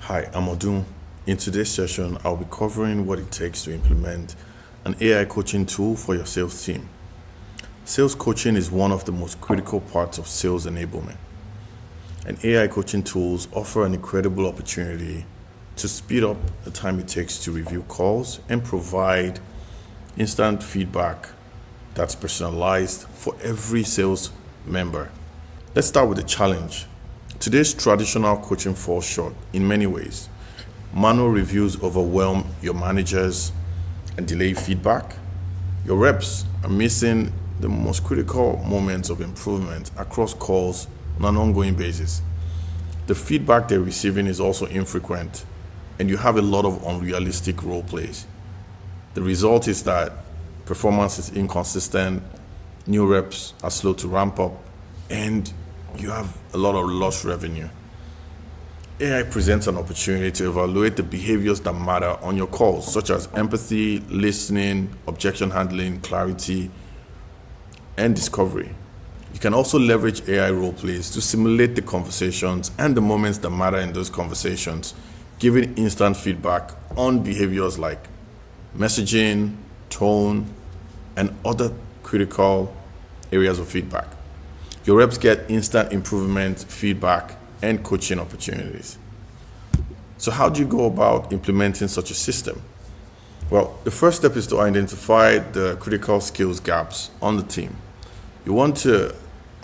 Hi, I'm Odun. In today's session, I'll be covering what it takes to implement an AI coaching tool for your sales team. Sales coaching is one of the most critical parts of sales enablement. And AI coaching tools offer an incredible opportunity to speed up the time it takes to review calls and provide instant feedback that's personalized for every sales member. Let's start with the challenge. Today's traditional coaching falls short in many ways. Manual reviews overwhelm your managers and delay feedback. Your reps are missing the most critical moments of improvement across calls on an ongoing basis. The feedback they're receiving is also infrequent, and you have a lot of unrealistic role plays. The result is that performance is inconsistent, new reps are slow to ramp up, and you have a lot of lost revenue. AI presents an opportunity to evaluate the behaviors that matter on your calls, such as empathy, listening, objection handling, clarity, and discovery. You can also leverage AI role plays to simulate the conversations and the moments that matter in those conversations, giving instant feedback on behaviors like messaging, tone, and other critical areas of feedback. Your reps get instant improvement, feedback, and coaching opportunities. So how do you go about implementing such a system? Well, the first step is to identify the critical skills gaps on the team. You want to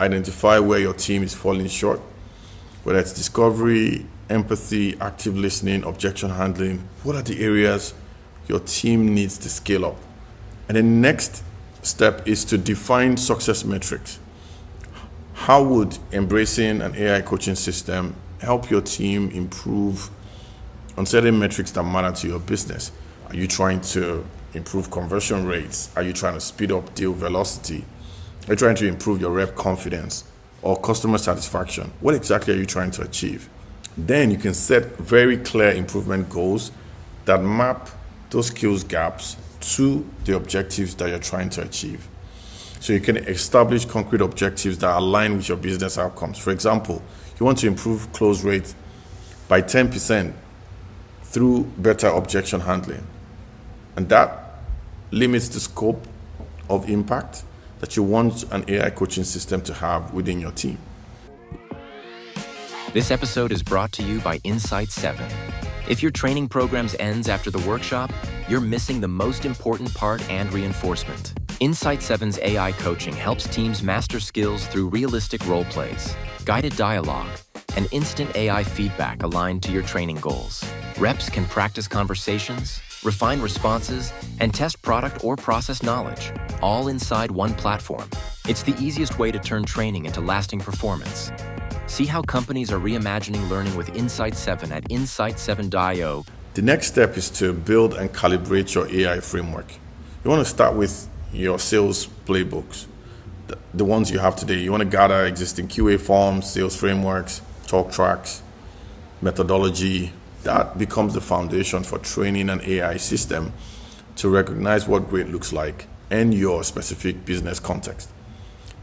identify where your team is falling short, whether it's discovery, empathy, active listening, objection handling. What are the areas your team needs to scale up? And the next step is to define success metrics. How would embracing an AI coaching system help your team improve on certain metrics that matter to your business? Are you trying to improve conversion rates? Are you trying to speed up deal velocity? Are you trying to improve your rep confidence or customer satisfaction? What exactly are you trying to achieve? Then you can set very clear improvement goals that map those skills gaps to the objectives that you're trying to achieve. So you can establish concrete objectives that align with your business outcomes. For example, you want to improve close rate by 10% through better objection handling. And that limits the scope of impact that you want an AI coaching system to have within your team. This episode is brought to you by Insight 7. If your training programs ends after the workshop, you're missing the most important part and reinforcement. Insight 7's AI coaching helps teams master skills through realistic role plays, guided dialogue, and instant AI feedback aligned to your training goals. Reps can practice conversations, refine responses, and test product or process knowledge, all inside one platform. It's the easiest way to turn training into lasting performance. See how companies are reimagining learning with Insight 7 at insight7.io. The next step is to build and calibrate your AI framework. You want to start with your sales playbooks, the ones you have today. You want to gather existing QA forms, sales frameworks, talk tracks, methodology. That becomes the foundation for training an AI system to recognize what great looks like and your specific business context.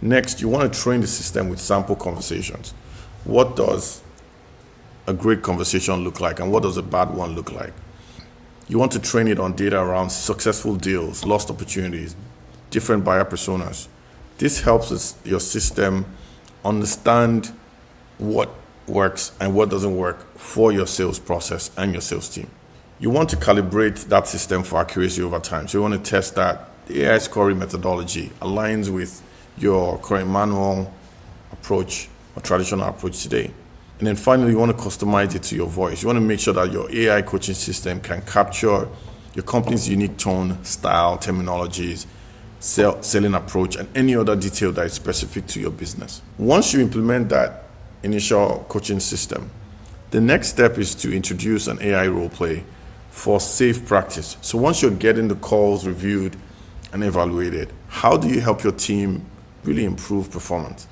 Next, you want to train the system with sample conversations. What does a great conversation look like, and what does a bad one look like? You want to train it on data around successful deals, lost opportunities, different buyer personas. This helps your system understand what works and what doesn't work for your sales process and your sales team. You want to calibrate that system for accuracy over time. So you want to test that the AI scoring methodology aligns with your current manual approach or traditional approach today. And then finally, you want to customize it to your voice. You want to make sure that your AI coaching system can capture your company's unique tone, style, terminologies, selling approach, and any other detail that is specific to your business. Once you implement that initial coaching system, the next step is to introduce an AI role play for safe practice. So once you're getting the calls reviewed and evaluated, how do you help your team really improve performance?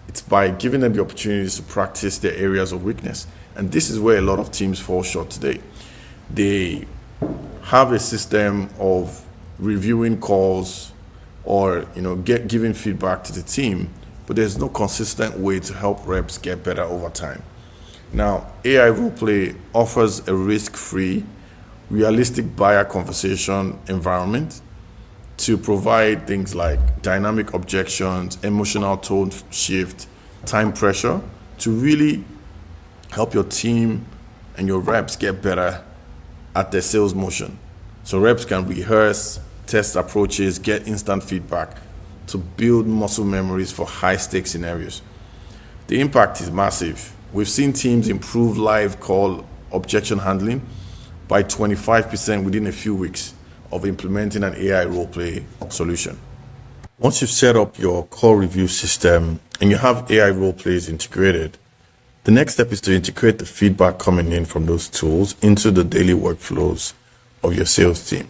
It's by giving them the opportunities to practice their areas of weakness. And this is where a lot of teams fall short today. They have a system of reviewing calls or giving feedback to the team, but there's no consistent way to help reps get better over time. Now, AI Roleplay offers a risk-free, realistic buyer conversation environment to provide things like dynamic objections, emotional tone shift, time pressure, to really help your team and your reps get better at their sales motion. So reps can rehearse, test approaches, get instant feedback to build muscle memories for high stakes scenarios. The impact is massive. We've seen teams improve live call objection handling by 25% within a few weeks of implementing an AI roleplay solution. Once you've set up your call review system and you have AI roleplays integrated, the next step is to integrate the feedback coming in from those tools into the daily workflows of your sales team.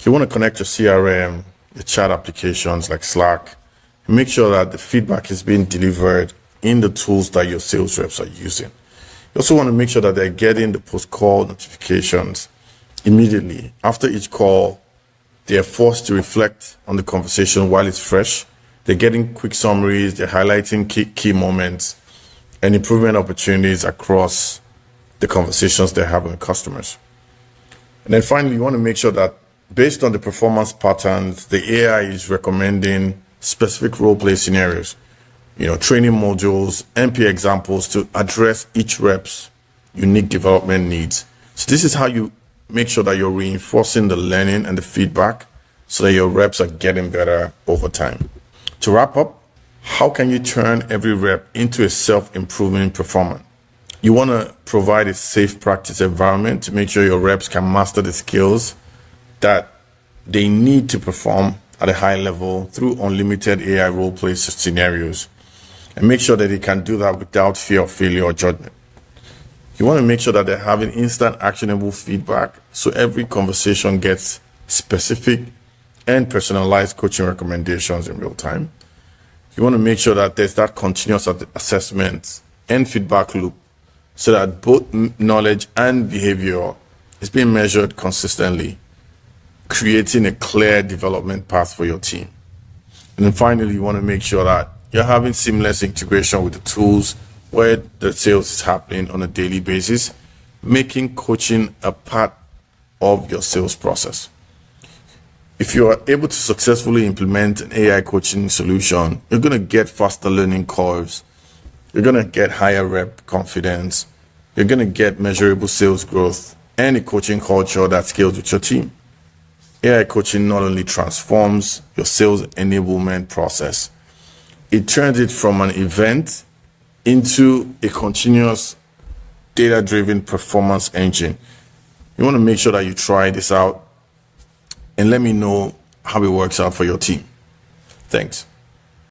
You want to connect your CRM, your chat applications like Slack, and make sure that the feedback is being delivered in the tools that your sales reps are using. You also want to make sure that they're getting the post-call notifications immediately. After each call, they are forced to reflect on the conversation while it's fresh. They're getting quick summaries, they're highlighting key moments and improvement opportunities across the conversations they're having with customers. And then finally, you want to make sure that based on the performance patterns, the AI is recommending specific role play scenarios, training modules, NP examples to address each rep's unique development needs. So this is how you make sure that you're reinforcing the learning and the feedback so that your reps are getting better over time. To wrap up, how can you turn every rep into a self-improving performer? You want to provide a safe practice environment to make sure your reps can master the skills that they need to perform at a high level through unlimited AI role-play scenarios, and make sure that they can do that without fear of failure or judgment. You want to make sure that they're having instant actionable feedback so every conversation gets specific and personalized coaching recommendations in real time. You want to make sure that there's that continuous assessment and feedback loop so that both knowledge and behavior is being measured consistently, creating a clear development path for your team. And then finally, you want to make sure that you're having seamless integration with the tools where the sales is happening on a daily basis, making coaching a part of your sales process. If you are able to successfully implement an AI coaching solution, you're going to get faster learning curves. You're going to get higher rep confidence. You're going to get measurable sales growth and a coaching culture that scales with your team. AI coaching not only transforms your sales enablement process, it turns it from an event into a continuous data-driven performance engine. You want to make sure that you try this out and let me know how it works out for your team. Thanks.